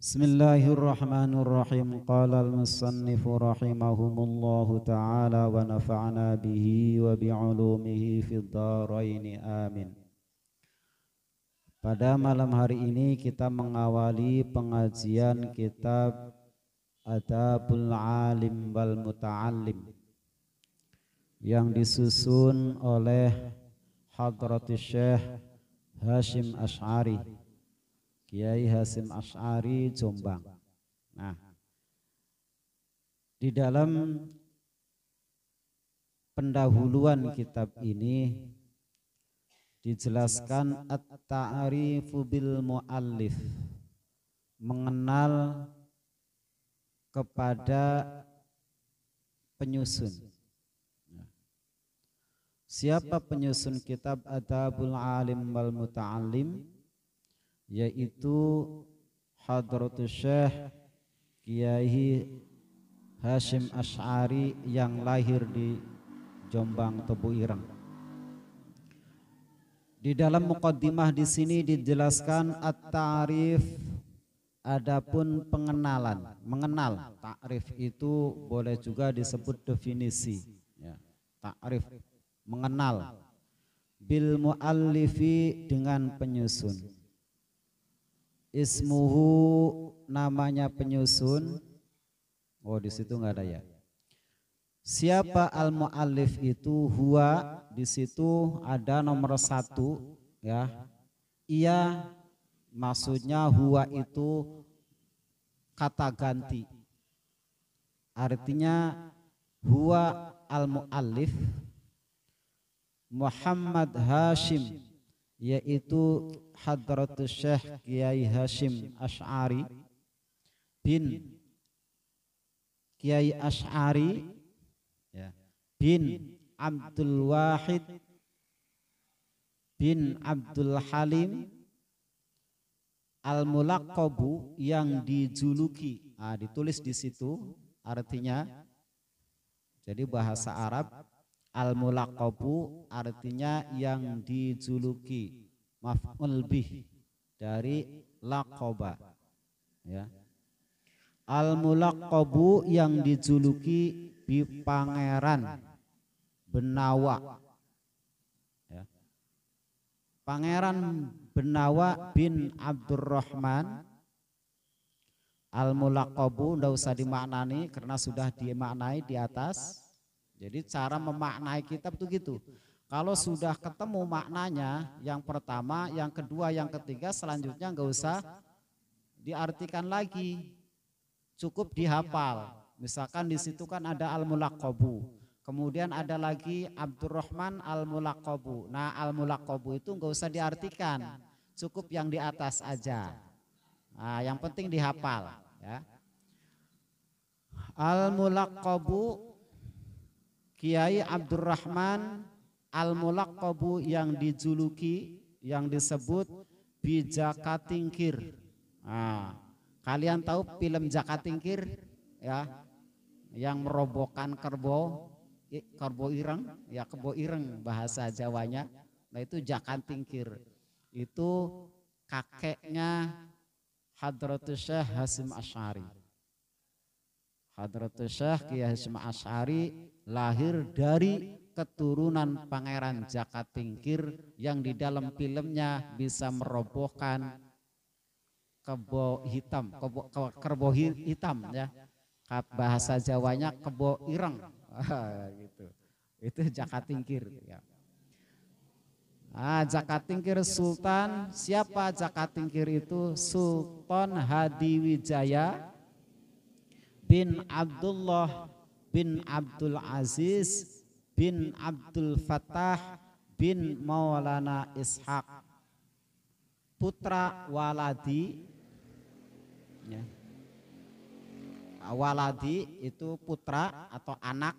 Bismillahirrahmanirrahim. Qala al-musannifu rahimahumullahu ta'ala wa nafa'na bihi wa bi'ulumihi fid dharaini amin. Pada malam hari ini kita mengawali pengajian kitab Adabul Alim wal Muta'allim yang disusun oleh Hadratus Syekh Hashim Asy'ari, Kiai Hashim Asy'ari Jombang. Nah, di dalam pendahuluan kitab ini dijelaskan at-ta'rifu bil muallif, mengenal kepada penyusun. Siapa penyusun kitab Adabul Alim wal Muta'allim? Yaitu Hadratus Syekh Kiai Hashim Asy'ari yang lahir di Jombang Tebu Ireng. Di dalam muqaddimah di sini dijelaskan at-ta'rif, adapun pengenalan, mengenal. Ta'rif itu boleh juga disebut definisi, ya. Ta'rif, mengenal. Bil muallifi, dengan penyusun. Ismuhu, namanya penyusun. Oh, di situ nggak ada ya. Siapa al-muallif itu? Huwa, di situ ada nomor 1, ya. Ia, maksudnya huwa itu kata ganti. Artinya huwa al-muallif Muhammad Hashim, yaitu Hadratus Syekh Kiai Hashim Asy'ari bin Kiai Asy'ari, ya, bin Abdul Wahid bin Abdul Halim al-Mulaqabu, yang dijuluki. Nah, ditulis di situ artinya. Jadi bahasa Arab al-Mulaqabu artinya yang dijuluki, maf'ul bih dari laqaba, ya. Al-Mulaqabu yang dijuluki bi Pangeran Benawa, ya. Pangeran Benawa bin Abdurrahman. Al-Mulaqabu ndak usah dimaknani karena sudah dimaknai di atas. Jadi cara memaknai kitab itu gitu. Kalau sudah ketemu maknanya, yang pertama, yang kedua, yang ketiga, selanjutnya nggak usah diartikan lagi, cukup dihafal. Misalkan di situ kan ada al-Mulaqabu, kemudian ada lagi Abdurrahman al-Mulaqabu. Nah, al-Mulaqabu itu nggak usah diartikan, cukup yang di atas aja. Nah, yang penting dihafal, ya. Al-Mulaqabu Kiai Abdurrahman al-Mulaqabu, yang dijuluki, yang disebut bi Jakatingkir. Nah, kalian tahu film Jakatingkir, ya, yang merobohkan kerbau ireng, ya, kebo ireng bahasa Jawanya. Nah, itu Jakatingkir. Itu kakeknya Hadratus Syekh Hashim Asy'ari. Hadratus Syekh Kiai Hashim Asy'ari lahir dari keturunan Pangeran Jakatingkir yang di dalam filmnya bisa merobohkan kebo hitam, kerbau hitam, ya. Bahasa Jawanya kebo ireng. Gitu. Itu Jakatingkir, ya. Nah, Jakatingkir Sultan. Siapa Jakatingkir itu? Sultan Hadiwijaya bin Abdullah bin Abdul Aziz bin Abdul Fattah bin Maulana Ishaq, putra Waladi, ya. Waladi itu putra atau anak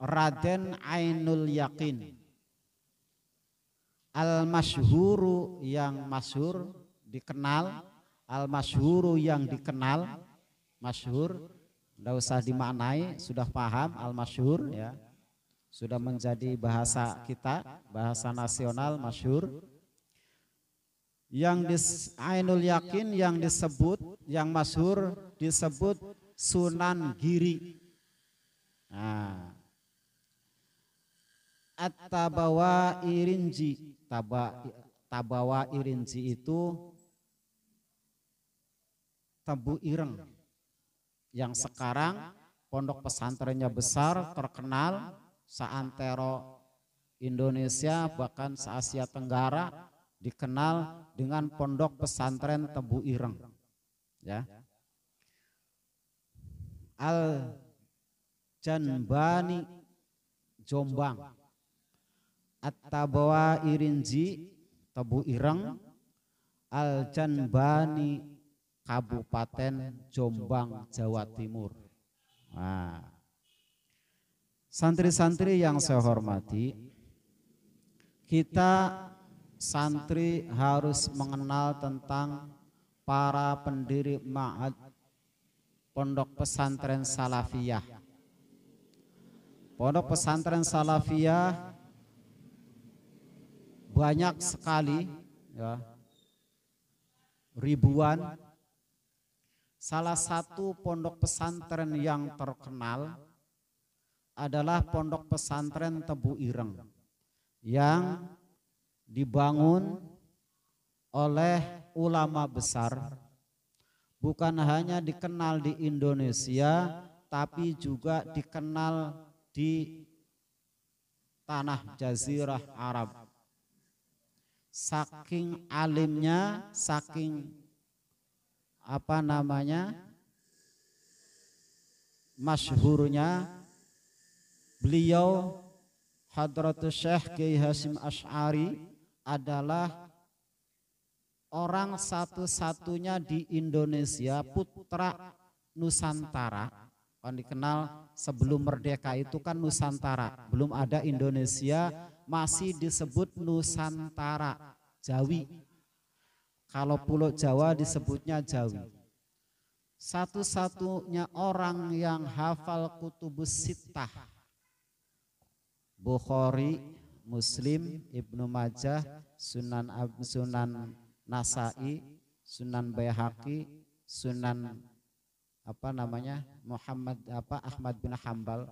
Raden Ainul Yakin al-masyhuru, yang masyhur, dikenal. Al-masyhuru, yang dikenal, masyhur. Tidak usah dimaknai, sudah paham al-masyhur, ya. Sudah menjadi bahasa kita, bahasa nasional, masyhur. Yang Ainul Yakin yang disebut, yang masyhur disebut Sunan Giri. Nah, At-Tabawa Irinji, Tabawa Irinji itu Tebu Ireng, yang sekarang pondok pesantrennya besar, terkenal seantero Indonesia bahkan se-Asia Tenggara, dikenal dengan pondok pesantren Tebu Ireng, ya. Al Janbani Jombang, At-Tabawa Irinji Tebu Ireng, Al Janbani Kabupaten Jombang, Jawa Timur. Nah, santri-santri yang saya hormati, kita santri harus mengenal tentang para pendiri ma'had pondok pesantren salafiyah. Pondok pesantren salafiyah banyak sekali, ya, ribuan. Salah satu pondok pesantren yang terkenal adalah pondok pesantren Tebu Ireng yang dibangun oleh ulama besar, bukan hanya dikenal di Indonesia tapi juga dikenal di tanah Jazirah Arab. Saking alimnya, saking masyhurnya beliau, Hadratus Syekh Kiai Hasyim Asy'ari adalah orang satu-satunya di Indonesia, putra Nusantara. Kan dikenal sebelum merdeka itu kan Nusantara, belum ada Indonesia, masih disebut Nusantara, Jawi. Kalau Pulau Jawa disebutnya Jawi. Satu-satunya orang yang hafal kutubus sittah, Bukhari, Muslim, Ibnu Majah, Sunan Nasai, Sunan Baihaqi, Sunan Ahmad bin Hambal.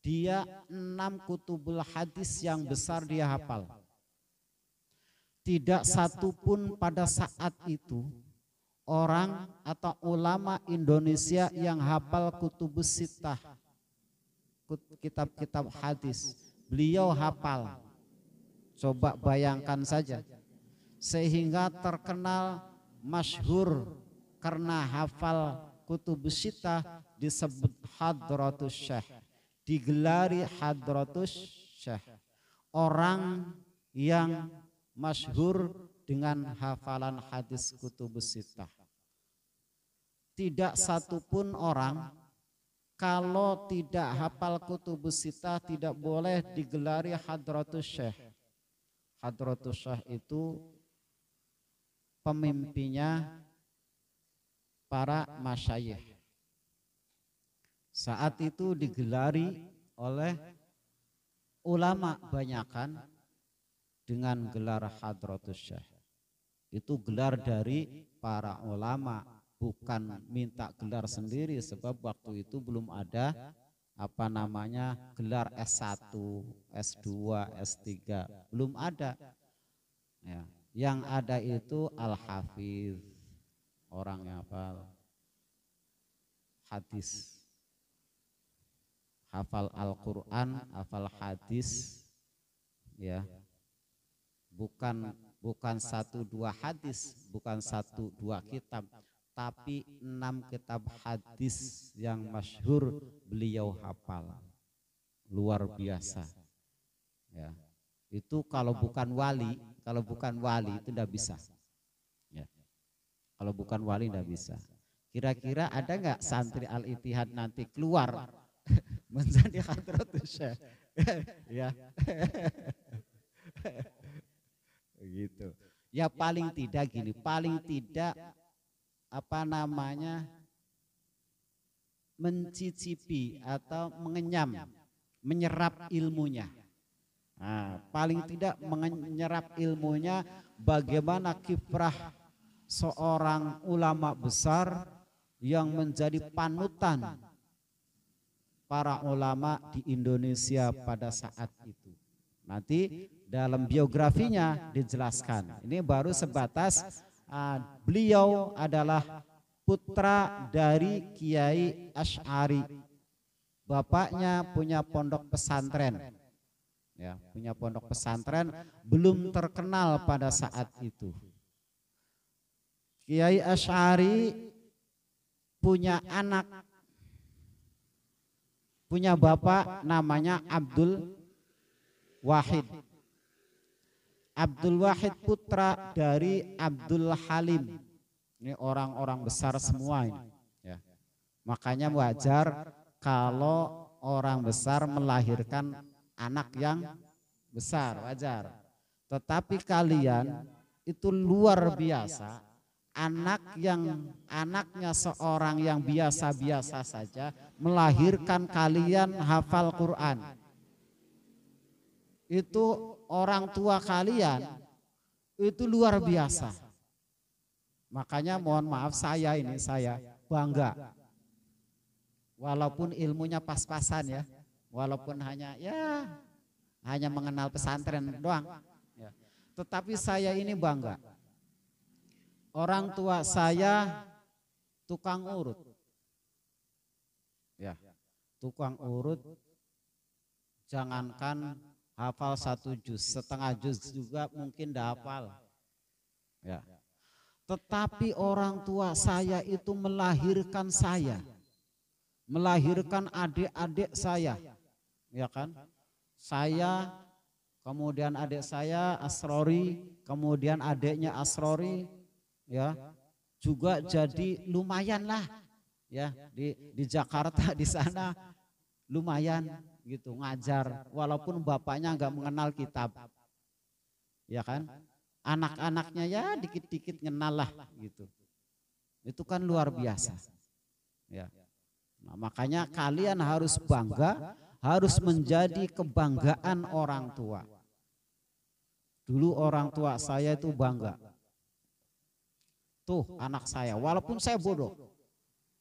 Dia 6 kutubul hadis yang besar dia hafal. Tidak satu pun pada saat itu orang atau ulama Indonesia yang hafal kutubus sittah, kitab-kitab hadis. Beliau hafal. Coba bayangkan saja. Sehingga terkenal, masyhur karena hafal kutubus sittah, disebut Hadratus Syekh, digelari Hadratus Syekh, orang yang masyhur dengan hafalan hadis kutubus sittah. Tidak satupun orang kalau tidak hafal kutubus sittah tidak boleh digelari Hadratus Syekh. Hadratus Syekh itu pemimpinnya para masyayikh. Saat itu digelari oleh ulama banyakan dengan gelar Hadratus Syekh. Itu gelar dari para ulama, bukan minta gelar sendiri, sebab waktu itu belum ada gelar S1, S2, S3, belum ada. Ya, yang ada itu Al-Hafiz, orang yang hafal hadis, hafal Al-Quran, hafal hadis, ya, bukan 1-2 hadis, bukan 1-2 kitab, tapi 6 kitab hadis yang masyhur beliau hafal. Luar biasa, ya. Itu kalau bukan wali itu tidak bisa, ya. Kalau bukan wali tidak bisa. Kira-kira ada nggak santri Al-Ittihad nanti keluar menjadi Hadratus Syekh? Ya. Gitu. Ya paling tidak gini, paling tidak mencicipi atau mengenyam, menyerap ilmunya. Nah, paling tidak menyerap ilmunya bagaimana kiprah seorang ulama besar yang menjadi panutan para ulama di Indonesia pada saat itu. Nanti dalam biografinya dijelaskan. Ini baru sebatas beliau adalah putra dari Kiai Asy'ari. Bapaknya punya pondok pesantren. Ya, punya pondok pesantren, belum terkenal pada saat itu. Kiai Asy'ari punya anak, punya bapak namanya Abdul Wahid. Abdul Wahid putra dari Abdul Halim. Ini orang-orang besar semua ini. Ya. Makanya wajar kalau orang besar melahirkan anak yang besar, wajar. Tetapi kalian itu luar biasa. Anaknya seorang yang biasa-biasa saja melahirkan kalian hafal Quran. Itu orang tua kalian itu luar biasa. Makanya mohon maaf saya bangga. Walaupun ilmunya pas-pasan ya, walaupun hanya mengenal pesantren doang. Ya. Tetapi saya ini bangga. Orang tua saya tukang urut. Ya, tukang urut. Jangankan hafal 1 juz, setengah juz juga mungkin dah hafal. Ya. Tetapi orang tua saya itu melahirkan saya, melahirkan adik-adik saya, ya kan? Saya, kemudian adik saya Asrori, kemudian adiknya Asrori, ya, juga jadi lumayan lah, ya di Jakarta di sana lumayan gitu ngajar, walaupun bapaknya nggak mengenal kitab, ya kan? Anak-anaknya ya dikit-dikit kenal lah gitu. Itu kan luar biasa. Ya. Nah, makanya kalian harus bangga, harus menjadi kebanggaan orang tua. Dulu orang tua saya itu bangga. Tuh anak saya, walaupun saya bodoh,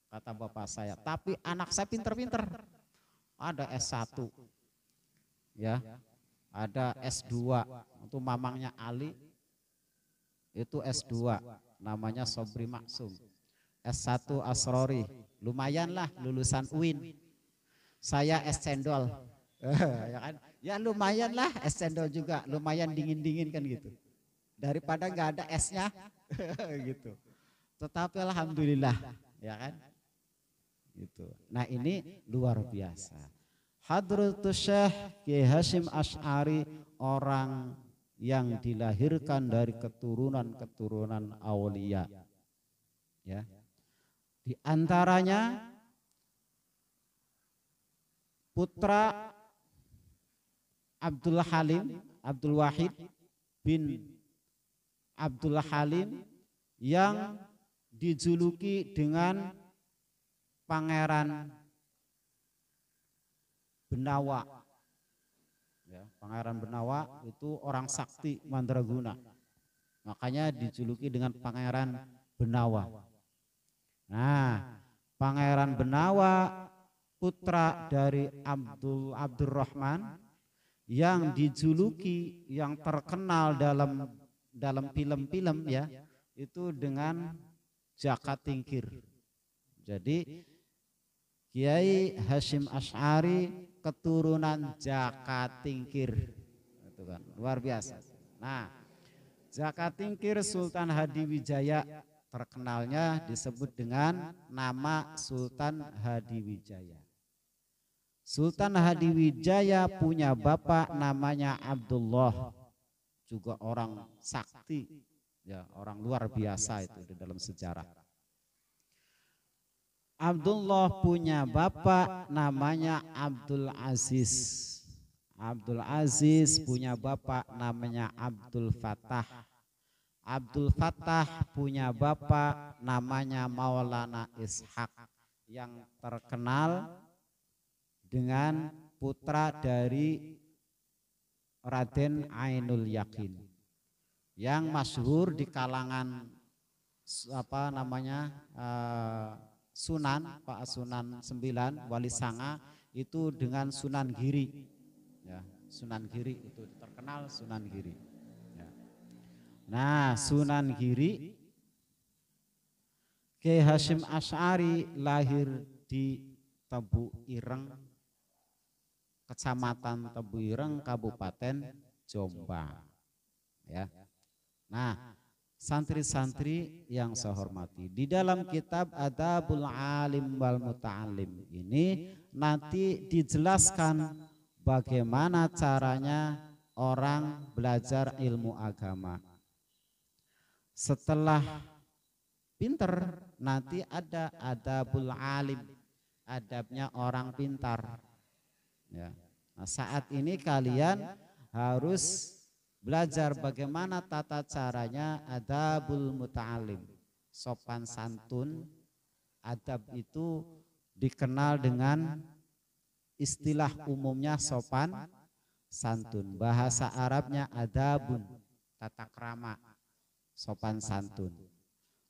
kata bapak saya, tapi anak saya pinter-pinter. Ada S1, ya, ada S2, untuk mamangnya Ali, itu S2, namanya Sobri Maksum. S1 Asrori, lumayan lah lulusan UIN. Saya S cendol, ya kan? Ya lumayan lah S cendol juga, lumayan dingin-dingin kan gitu. Daripada nggak ada S-nya, gitu. Tetapi alhamdulillah, ya kan? Gitu. Nah ini luar biasa. Hadratus Syekh Kiai Hasyim Asy'ari orang yang dilahirkan dari keturunan-keturunan aulia. Ya. Di antaranya putra Abdul Halim, Abdul Wahid bin Abdul Halim yang dijuluki dengan Pangeran Benawa. Ya, Pangeran Benawa itu orang sakti mandraguna. Makanya dijuluki dengan Pangeran Benawa. Nah, Pangeran Benawa putra dari Abdurrahman yang dijuluki, yang terkenal dalam film-film ya, itu dengan Jaka Tingkir. Jadi Kiai Hasyim Asy'ari keturunan Jaka Tingkir, itu kan luar biasa. Nah, Jaka Tingkir Sultan Hadiwijaya terkenalnya disebut dengan nama Sultan Hadiwijaya. Sultan Hadiwijaya punya bapak namanya Abdullah, juga orang sakti, ya orang luar biasa itu di dalam sejarah. Abdullah punya bapak namanya Abdul Aziz. Abdul Aziz punya bapak namanya Abdul Fattah. Abdul Fattah punya bapak namanya Maulana Ishaq, yang terkenal dengan putra dari Raden Ainul Yakin yang masyhur di kalangan apa namanya Sunan, Pak Sunan 9 Wali Sanga itu dengan Sunan Giri, ya, Sunan Giri itu terkenal Sunan Giri. Ya. Nah, Sunan Giri Kiai Hasyim Asy'ari lahir di Tebu Ireng, Kecamatan Tebu Ireng, Kabupaten Jombang. Ya. Nah, santri-santri yang saya hormati, di dalam kitab Adabul Alim wal Muta'alim ini nanti dijelaskan bagaimana caranya orang belajar ilmu agama. Setelah pinter nanti ada adabul alim, adabnya orang pintar. Ya. Nah, saat ini kalian harus belajar bagaimana tata caranya adabul muta'alim, sopan santun. Adab itu dikenal dengan istilah umumnya sopan santun. Bahasa Arabnya adabun, tata krama, sopan santun.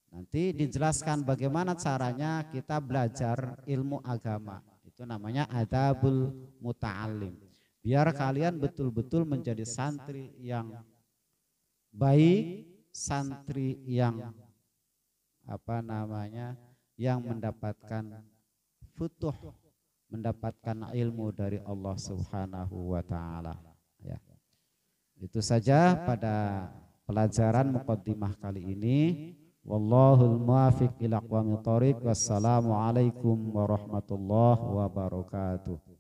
Nanti dijelaskan bagaimana caranya kita belajar ilmu agama. Itu namanya adabul muta'alim. Biar kalian betul-betul menjadi santri yang baik, santri yang apa namanya, yang mendapatkan futuh, mendapatkan ilmu dari Allah Subhanahu wa taala. Ya. Itu saja pada pelajaran muqaddimah kali ini. Wallahul muwaffiq ila aqwamit thoriq. Wassalamualaikum warahmatullahi wabarakatuh.